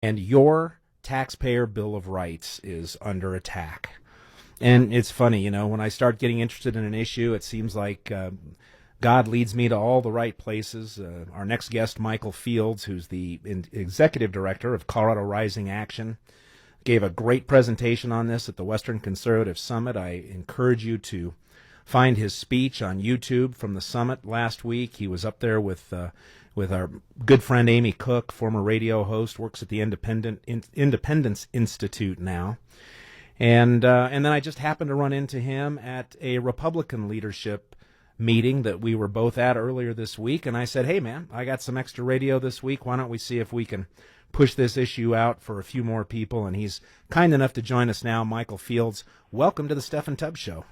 and your taxpayer bill of rights is under attack. And it's funny, when I start getting interested in an issue, it seems like God leads me to all the right places. Our next guest, Michael Fields, who's the executive director of Colorado Rising Action, gave a great presentation on this at the Western Conservative Summit. I encourage you to find his speech on YouTube from the summit last week. He was up there with our good friend Amy Cook, former radio host, works at the Independence Institute now. And then I just happened to run into him at a Republican leadership meeting that we were both at earlier this week, and I said, hey, man, I got some extra radio this week. Why don't we see if we can push this issue out for a few more people? And he's kind enough to join us now. Michael Fields, welcome to the Steffan Tubbs Show.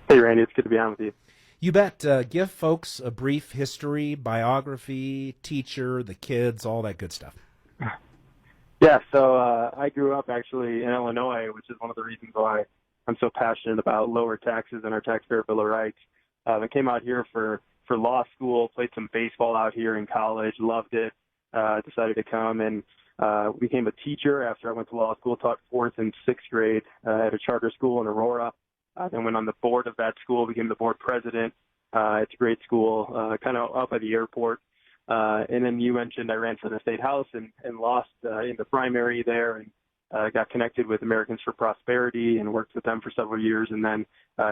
Hey, Randy, it's good to be on with you. You bet. Give folks a brief history, biography, teacher, the kids, all that good stuff. Yeah, so I grew up actually in Illinois, which is one of the reasons why I'm so passionate about lower taxes and our taxpayer bill of rights. I came out here for law school, played some baseball out here in college, loved it, decided to come and became a teacher after I went to law school, taught 4th and 6th grade at a charter school in Aurora. Then went on the board of that school, became the board president. It's a great school, kind of up at the airport. And then you mentioned I ran for the state house and lost in the primary there, and got connected with Americans for Prosperity and worked with them for several years, and then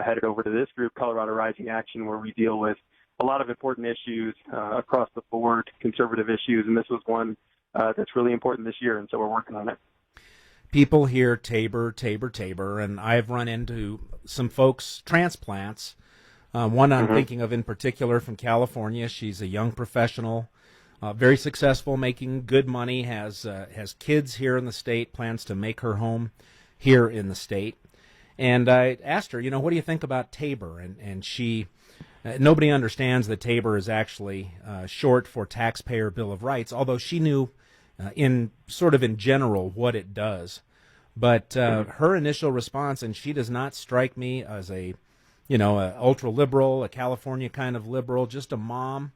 headed over to this group, Colorado Rising Action, where we deal with a lot of important issues across the board, conservative issues, and this was one that's really important this year, and so we're working on it. People hear Tabor, Tabor, Tabor, and I've run into some folks, transplants. One I'm thinking of in particular from California. She's a young professional, very successful, making good money, has kids here in the state, plans to make her home here in the state. And I asked her, what do you think about Tabor? And she, nobody understands that Tabor is actually short for Taxpayer Bill of Rights, although she knew in general what it does. But her initial response, and she does not strike me as a ultra liberal, a California kind of liberal, just a mom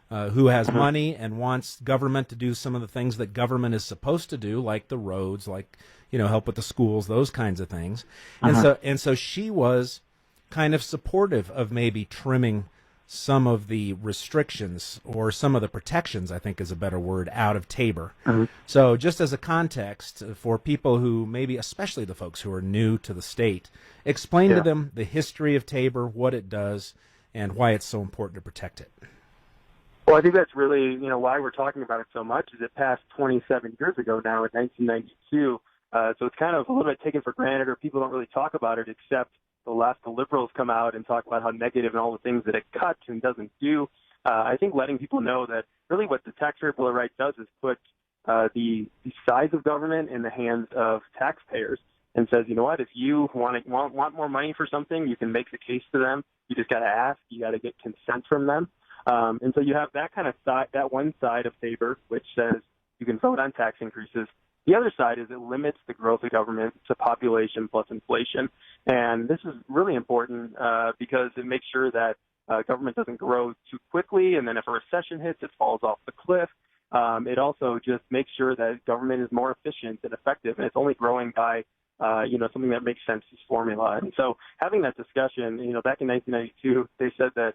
who has money and wants government to do some of the things that government is supposed to do, like the roads, like help with the schools, those kinds of things. And so she was kind of supportive of maybe trimming some of the restrictions or some of the protections, I think is a better word, out of Tabor. So just as a context for people who maybe, especially the folks who are new to the state, explain to them the history of Tabor, what it does, and why it's so important to protect it. Well, I think that's really, why we're talking about it so much is it passed 27 years ago now in 1992. So it's kind of a little bit taken for granted, or people don't really talk about it except the liberals come out and talk about how negative and all the things that it cuts and doesn't do. I think letting people know that really what the Taxpayer Bill of Rights does is put the size of government in the hands of taxpayers and says, what, if you want more money for something, you can make the case to them. You just got to ask. You got to get consent from them. And so you have that kind of side, that one side of Tabor, which says you can vote on tax increases. The other side is it limits the growth of government to population plus inflation. And this is really important because it makes sure that government doesn't grow too quickly, and then if a recession hits, it falls off the cliff. It also just makes sure that government is more efficient and effective, and it's only growing by something that makes sense as formula. And so having that discussion, back in 1992, they said that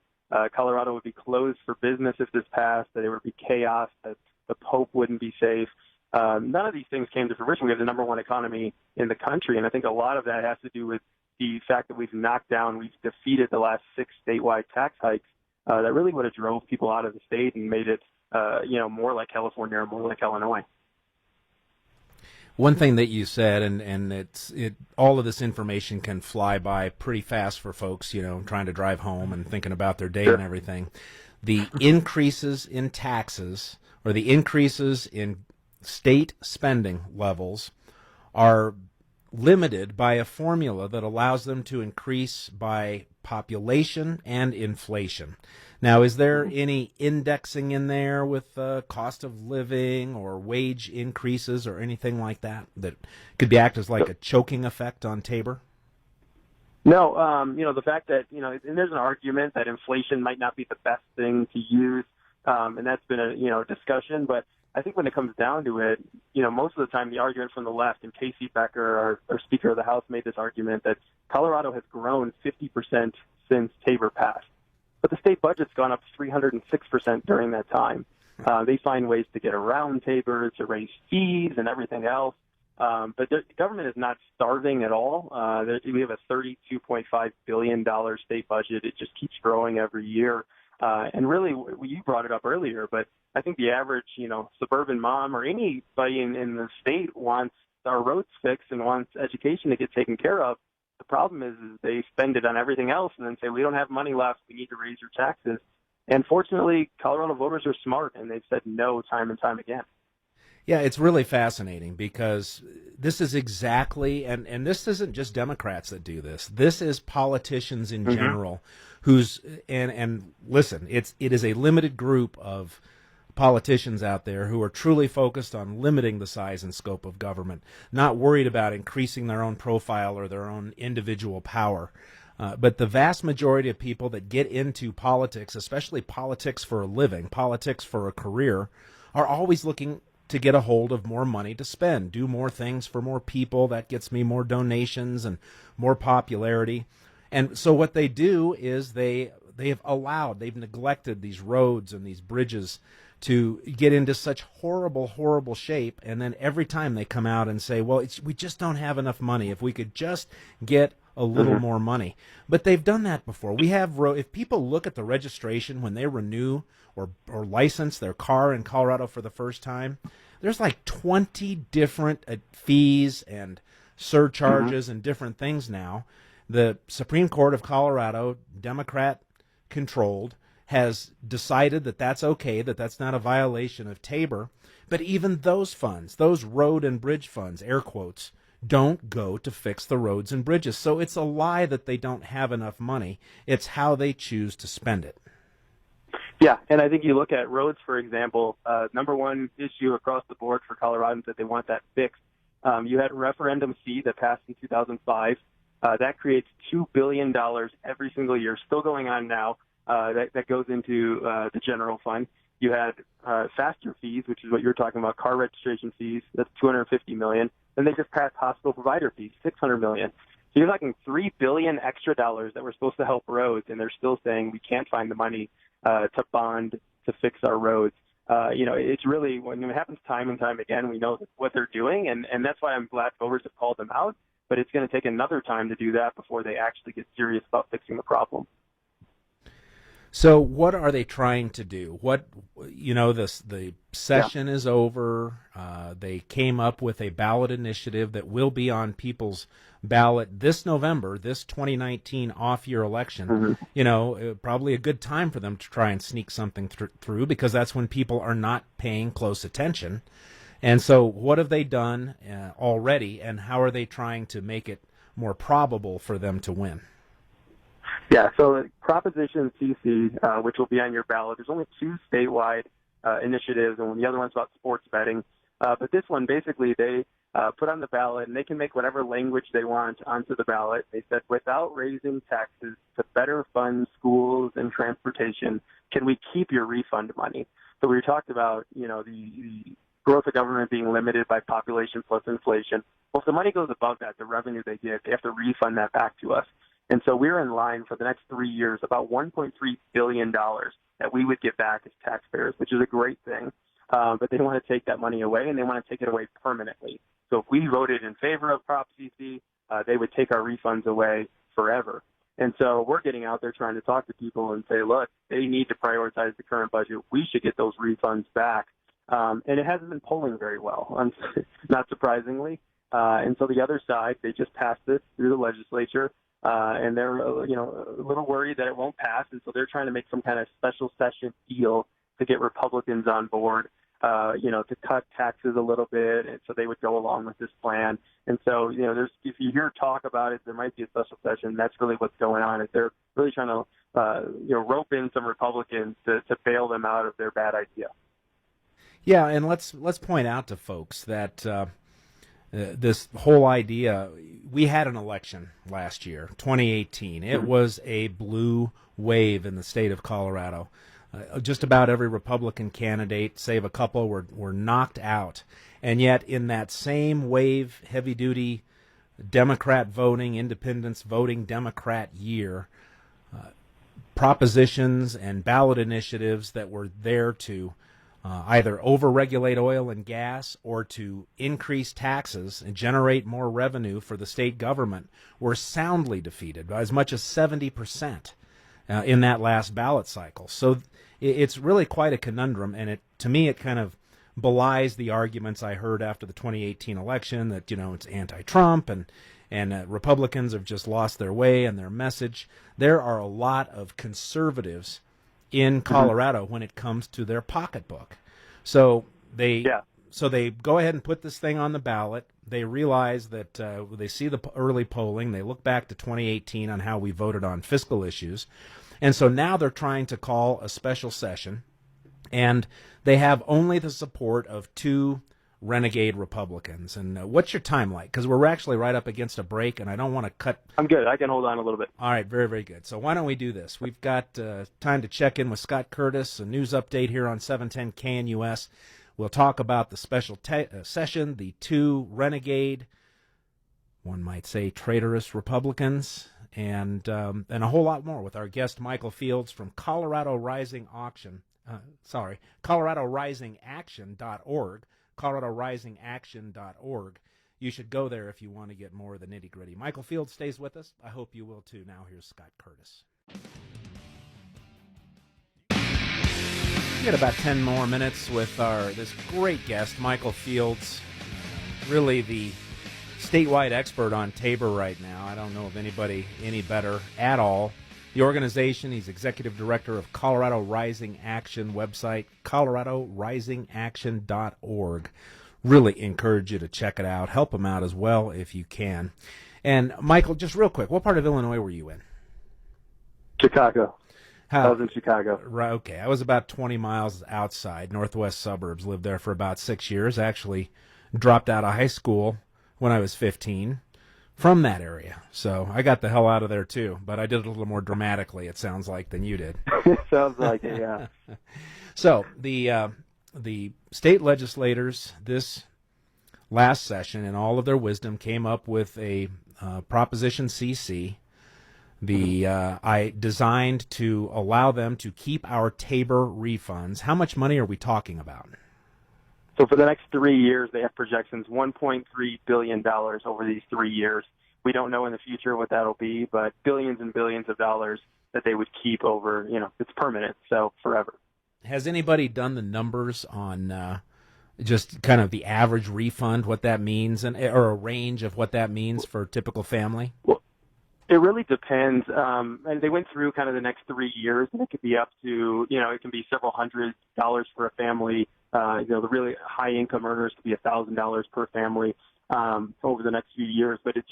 Colorado would be closed for business if this passed, that it would be chaos, that the Pope wouldn't be safe. None of these things came to fruition. We have the number one economy in the country, and I think a lot of that has to do with the fact that we've defeated the last 6 statewide tax hikes that really would have drove people out of the state and made it, more like California or more like Illinois. One thing that you said, and all of this information can fly by pretty fast for folks, trying to drive home and thinking about their day and everything. The increases in taxes or the increases in state spending levels are limited by a formula that allows them to increase by population and inflation. Now, is there any indexing in there with cost of living or wage increases or anything like that that could act as like a choking effect on Tabor? No, the fact that, and there's an argument that inflation might not be the best thing to use, and that's been a discussion, but I think when it comes down to it, most of the time the argument from the left, and Casey Becker, our Speaker of the House, made this argument that Colorado has grown 50% since TABOR passed. But the state budget's gone up 306% during that time. They find ways to get around TABOR, to raise fees and everything else. But the government is not starving at all. We have a $32.5 billion state budget. It just keeps growing every year. And really, you brought it up earlier, but I think the average, suburban mom or anybody in the state wants our roads fixed and wants education to get taken care of. The problem is they spend it on everything else and then say, we don't have money left. We need to raise your taxes. And fortunately, Colorado voters are smart, and they've said no time and time again. Yeah, it's really fascinating because this is exactly, and this isn't just Democrats that do this. This is politicians in general and listen, it is a limited group of politicians out there who are truly focused on limiting the size and scope of government, not worried about increasing their own profile or their own individual power. But the vast majority of people that get into politics, especially politics for a living, politics for a career, are always looking to get a hold of more money to spend, do more things for more people. That gets me more donations and more popularity. And so what they do is they've neglected these roads and these bridges to get into such horrible shape. And then every time they come out and say, well, we just don't have enough money. If we could just get a little more money. But they've done that before. We have if people look at the registration when they renew or license their car in Colorado for the first time, there's like 20 different fees and surcharges and different things now. The Supreme Court of Colorado, Democrat controlled, has decided that that's okay, that that's not a violation of TABOR. But even those funds, those road and bridge funds, air quotes, don't go to fix the roads and bridges. So it's a lie that they don't have enough money. It's how they choose to spend it. Yeah, and I think you look at roads, for example, number one issue across the board for Coloradans that they want that fixed. You had Referendum C that passed in 2005. That creates $2 billion every single year, still going on now, that goes into the general fund. You had faster fees, which is what you're talking about, car registration fees. That's $250 million. Then they just passed hospital provider fees, $600 million. So you're talking $3 billion extra dollars that were supposed to help roads, and they're still saying we can't find the money to bond to fix our roads. It's really, when it happens time and time again, we know what they're doing, and that's why I'm glad voters have called them out. But it's going to take another time to do that before they actually get serious about fixing the problem. So what are they trying to do? The session is over. They came up with a ballot initiative that will be on people's ballot this November, this 2019 off-year election. Probably a good time for them to try and sneak something through because that's when people are not paying close attention. And so what have they done already, and how are they trying to make it more probable for them to win? Yeah, so Proposition CC, which will be on your ballot, there's only two statewide initiatives, and the other one's about sports betting. But this one, basically, they put on the ballot, and they can make whatever language they want onto the ballot. They said, without raising taxes to better fund schools and transportation, can we keep your refund money? So we talked about, the growth of government being limited by population plus inflation. Well, if the money goes above that, the revenue they get, they have to refund that back to us. And so we're in line for the next 3 years, about $1.3 billion that we would get back as taxpayers, which is a great thing. But they want to take that money away, and they want to take it away permanently. So if we voted in favor of Prop CC, they would take our refunds away forever. And so we're getting out there trying to talk to people and say, look, they need to prioritize the current budget. We should get those refunds back. And it hasn't been polling very well, not surprisingly. And so the other side, they just passed this through the legislature. And they're, a little worried that it won't pass, and so they're trying to make some kind of special session deal to get Republicans on board, to cut taxes a little bit, and so they would go along with this plan. And so, if you hear talk about it, there might be a special session. That's really what's going on. Is they're really trying to, rope in some Republicans to bail them out of their bad idea. Yeah, and let's point out to folks that this whole idea, we had an election last year, 2018. It was a blue wave in the state of Colorado. Just about every Republican candidate, save a couple, were knocked out. And yet in that same wave, heavy-duty Democrat voting, independents voting Democrat year, propositions and ballot initiatives that were there to either overregulate oil and gas or to increase taxes and generate more revenue for the state government were soundly defeated by as much as 70% in that last ballot cycle. So it's really quite a conundrum, and to me it kind of belies the arguments I heard after the 2018 election that, it's anti-Trump and Republicans have just lost their way and their message. There are a lot of conservatives in Colorado when it comes to their pocketbook. So they go ahead and put this thing on the ballot. They realize that they see the early polling. They look back to 2018 on how we voted on fiscal issues. And so now they're trying to call a special session, and they have only the support of two renegade Republicans. And what's your time like? Because we're actually right up against a break, and I don't want to cut. I'm good. I can hold on a little bit. All right, very, very good. So why don't we do this? We've got time to check in with Scott Curtis, a news update here on 710 KNUS. We'll talk about the special session, the two renegade, one might say traitorous Republicans, and a whole lot more with our guest Michael Fields from ColoradoRisingAction.org. ColoradoRisingAction.org. You should go there if you want to get more of the nitty-gritty. Michael Fields stays with us. I hope you will too. Now here's Scott Curtis. We got about 10 more minutes with this great guest, Michael Fields, really the statewide expert on TABOR right now. I don't know of anybody any better at all. The organization, he's executive director of Colorado Rising Action website, ColoradoRisingAction.org. Really encourage you to check it out. Help him out as well if you can. And Michael, just real quick, what part of Illinois were you in? Chicago. I was in Chicago. Right, okay. I was about 20 miles outside, northwest suburbs. Lived there for about 6 years. Actually dropped out of high school when I was 15 from that area. So I got the hell out of there too, but I did it a little more dramatically, it sounds like, than you did. Sounds like it, yeah. So the state legislators this last session, in all of their wisdom, came up with a Proposition CC, I designed to allow them to keep our TABOR refunds. How much money are we talking about? So for the next 3 years, they have projections $1.3 billion over these 3 years. We don't know in the future what that'll be, but billions and billions of dollars that they would keep over, it's permanent, so forever. Has anybody done the numbers on just kind of the average refund, what that means, or a range of what that means for a typical family? Well, it really depends. And they went through kind of the next 3 years, and it could be up to, it can be several $100s for a family. The really high income earners could be $1,000 per family over the next few years. But it's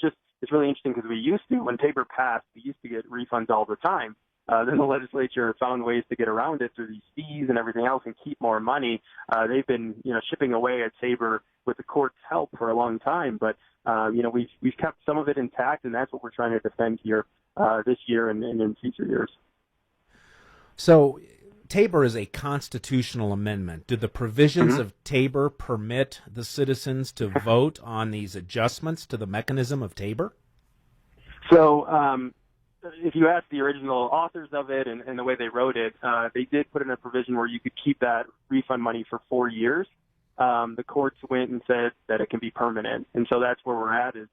really interesting because when TABOR passed, we used to get refunds all the time. Then the legislature found ways to get around it through these fees and everything else and keep more money. They've been, chipping away at TABOR with the court's help for a long time. But, we've kept some of it intact, and that's what we're trying to defend here this year and in future years. So TABOR is a constitutional amendment. Do the provisions of TABOR permit the citizens to vote on these adjustments to the mechanism of TABOR? So if you ask the original authors of it and the way they wrote it, they did put in a provision where you could keep that refund money for 4 years. The courts went and said that it can be permanent. And so that's where we're at is,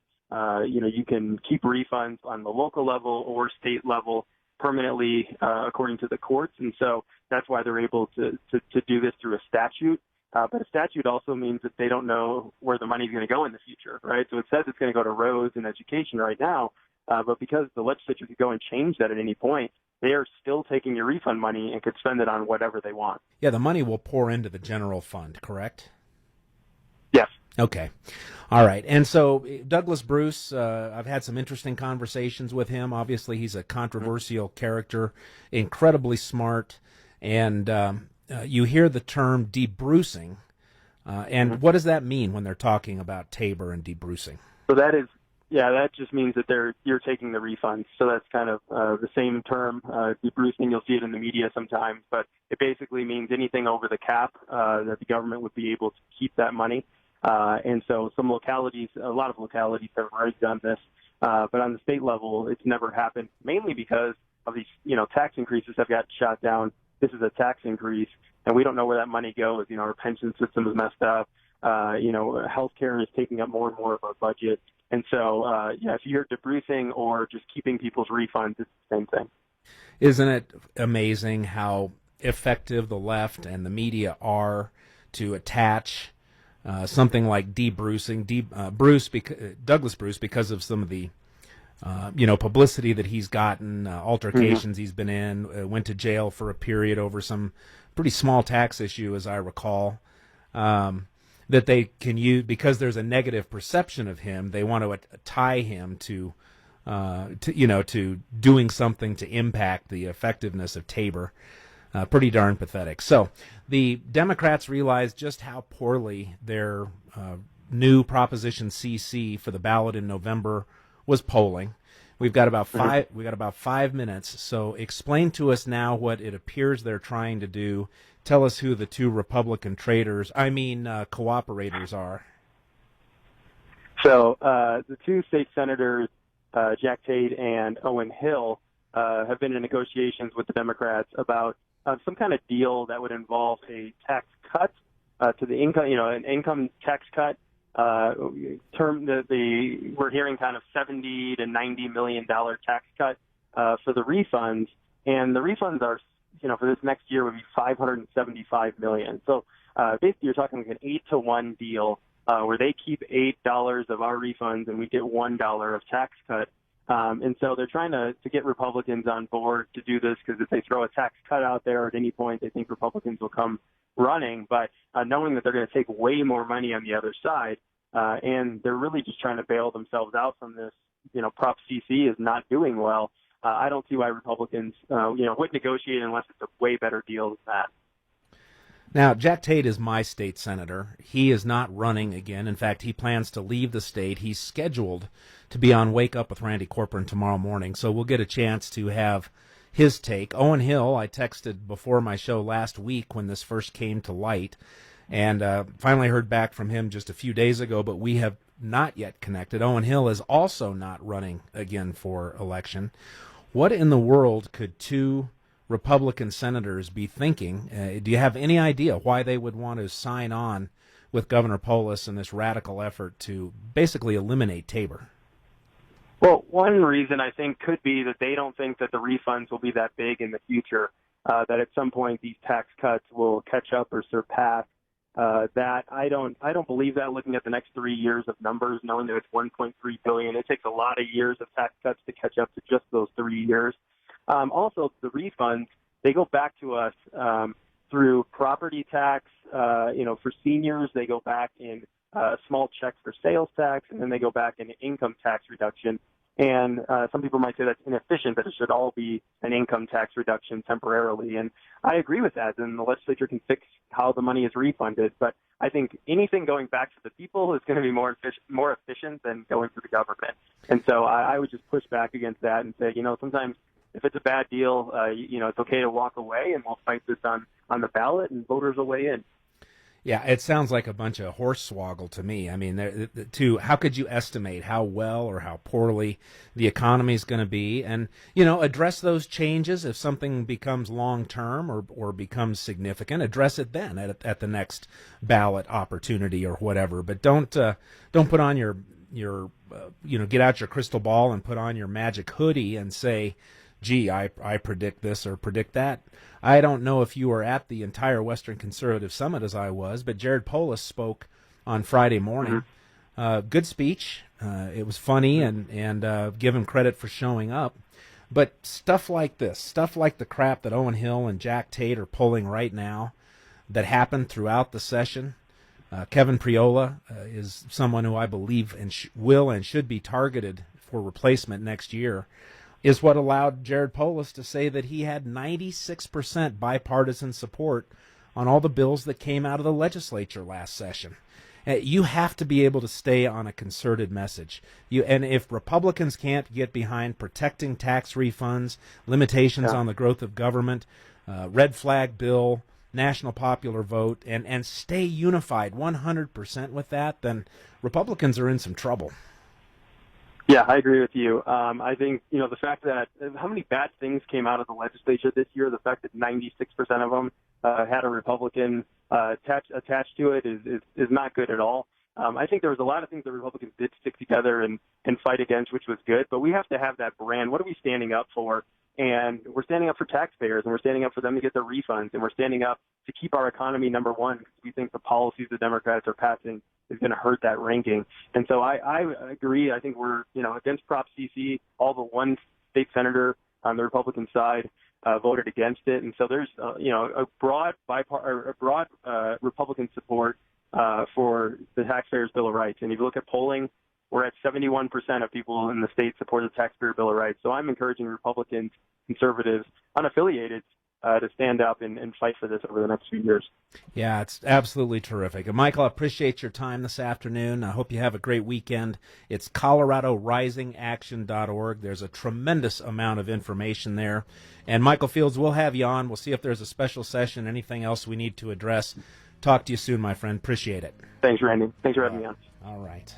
you can keep refunds on the local level or state level permanently according to the courts. And so that's why they're able to do this through a statute. But a statute also means that they don't know where the money is going to go in the future, right? So it says it's going to go to roads and education right now. But because the legislature could go and change that at any point, they are still taking your refund money and could spend it on whatever they want. Yeah, the money will pour into the general fund, correct? Yes. Okay. All right. And so Douglas Bruce, I've had some interesting conversations with him. Obviously, he's a controversial character, incredibly smart. And you hear the term debrucing. And what does that mean when they're talking about TABOR and debrucing? So that is Yeah, that just means that you're taking the refunds. So that's kind of the same term, debrucing. You'll see it in the media sometimes, but it basically means anything over the cap that the government would be able to keep that money. And so some localities, a lot of localities have already done this, but on the state level, it's never happened, mainly because of these, tax increases have got shot down. This is a tax increase, and we don't know where that money goes. Our pension system is messed up. Healthcare is taking up more and more of our budget. And so, if you're debrucing or just keeping people's refunds, it's the same thing. Isn't it amazing how effective the left and the media are to attach something like debrucing, Douglas Bruce, because of some of the publicity that he's gotten, altercations he's been in, went to jail for a period over some pretty small tax issue, as I recall. That they can use because there's a negative perception of him. They want to tie him to doing something to impact the effectiveness of TABOR. Pretty darn pathetic. So the Democrats realized just how poorly their new Proposition CC for the ballot in November was polling. We've got about 5 minutes. So explain to us now what it appears they're trying to do. Tell us who the two Republican cooperators are. So the two state senators, Jack Tate and Owen Hill, have been in negotiations with the Democrats about some kind of deal that would involve a tax cut to the income, an income tax cut. We're hearing kind of $70 to $90 million tax cut for the refunds, and the refunds are, for this next year would be $575 million. So basically, you're talking like an 8-to-1 deal where they keep $8 of our refunds and we get $1 of tax cut. And so they're trying to get Republicans on board to do this because if they throw a tax cut out there at any point, they think Republicans will come running. But knowing that they're going to take way more money on the other side, and they're really just trying to bail themselves out from this, Prop CC is not doing well. I don't see why Republicans, would negotiate unless it's a way better deal than that. Now, Jack Tate is my state senator. He is not running again. In fact, he plans to leave the state. He's scheduled to be on Wake Up with Randy Corcoran tomorrow morning, so we'll get a chance to have his take. Owen Hill, I texted before my show last week when this first came to light, and finally heard back from him just a few days ago, but we have not yet connected. Owen Hill is also not running again for election. What in the world could two Republican senators be thinking? Do you have any idea why they would want to sign on with Governor Polis in this radical effort to basically eliminate TABOR? Well, one reason I think could be that they don't think that the refunds will be that big in the future, that at some point these tax cuts will catch up or surpass that. I don't believe that looking at the next 3 years of numbers, knowing that it's $1.3 billion. It takes a lot of years of tax cuts to catch up to just those 3 years. Also, the refunds, they go back to us through property tax. For seniors, they go back in small checks for sales tax, and then they go back in income tax reduction. And some people might say that's inefficient, that it should all be an income tax reduction temporarily. And I agree with that. And the legislature can fix how the money is refunded. But I think anything going back to the people is going to be more efficient than going to the government. And so I would just push back against that and say, sometimes if it's a bad deal, it's okay to walk away, and we'll fight this on the ballot, and voters will weigh in. Yeah, it sounds like a bunch of horse-swoggle to me. I mean, how could you estimate how well or how poorly the economy is going to be and, address those changes if something becomes long-term or becomes significant, address it then at the next ballot opportunity or whatever. But don't put on your get out your crystal ball and put on your magic hoodie and say, gee, I predict this or predict that. I don't know if you were at the entire Western Conservative Summit as I was, but Jared Polis spoke on Friday morning. Good speech. It was funny and give him credit for showing up. But stuff like this, stuff like the crap that Owen Hill and Jack Tate are pulling right now that happened throughout the session. Kevin Priola is someone who I believe will and should be targeted for replacement next year, is what allowed Jared Polis to say that he had 96% bipartisan support on all the bills that came out of the legislature last session. You have to be able to stay on a concerted message. And if Republicans can't get behind protecting tax refunds, limitations on the growth of government, red flag bill, national popular vote, and stay unified 100% with that, then Republicans are in some trouble. Yeah, I agree with you. I think, the fact that how many bad things came out of the legislature this year, the fact that 96% of them had a Republican attached to it is not good at all. I think there was a lot of things that Republicans did stick together and fight against, which was good. But we have to have that brand. What are we standing up for? And we're standing up for taxpayers, and we're standing up for them to get their refunds, and we're standing up to keep our economy number one because we think the policies the Democrats are passing is going to hurt that ranking. And so I agree. I think we're against Prop CC. All the one state senator on the Republican side voted against it, and so there's a broad Republican support for the Taxpayers' Bill of Rights. And if you look at polling, we're at 71% of people in the state support the Taxpayer Bill of Rights. So I'm encouraging Republicans, conservatives, unaffiliated to stand up and fight for this over the next few years. Yeah, it's absolutely terrific. And Michael, I appreciate your time this afternoon. I hope you have a great weekend. It's ColoradoRisingAction.org. There's a tremendous amount of information there. And Michael Fields, we'll have you on. We'll see if there's a special session, anything else we need to address. Talk to you soon, my friend. Appreciate it. Thanks, Randy. Thanks for having me on. All right.